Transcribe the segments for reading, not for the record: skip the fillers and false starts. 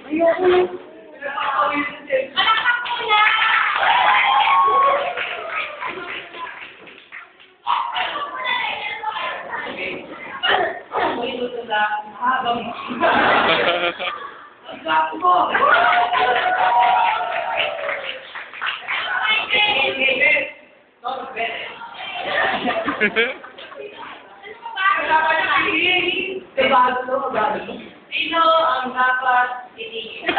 Ayoko na. Anak ko na! Sino ang dapat itigil?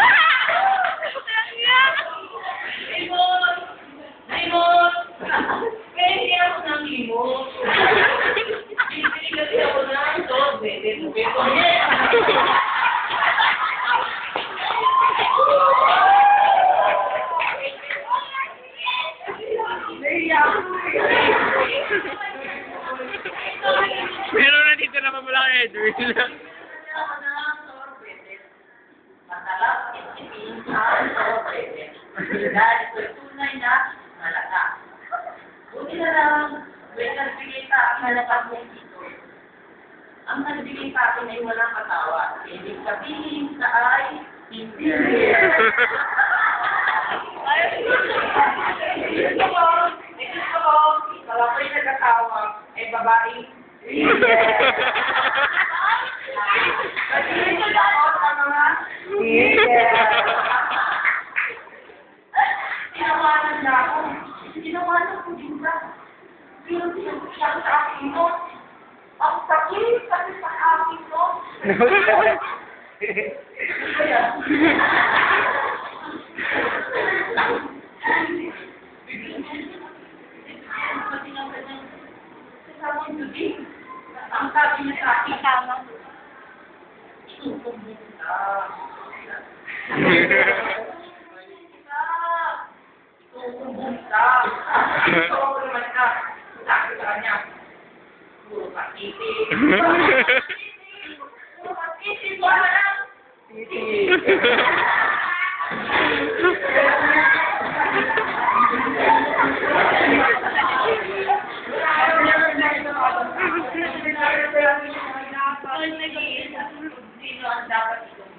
Limot! Pwede ako ng limot. Pwede kasi ako ng sobe. Pero nandito naman pala kay Edwin. Masarap isipin ang sobe. Dahil ito'y tunay na malakas. Buti na lang, may nagbigay sa akin na nakapong dito. Ang nagbigay sa akin ay walang katawa. Ibig sabihin sa ay hindi. Gusto ko, wala ko yung nagkatawa, ay babae. Kasi ito ako sa mga tinawanan na ako. Tinawanan ko din na. Pero sinagot siya sa akin mo. Ang sakit kasi sa akin mo. Kaya. Ang sabi niya sa akin, tama. Sino ang dapat itong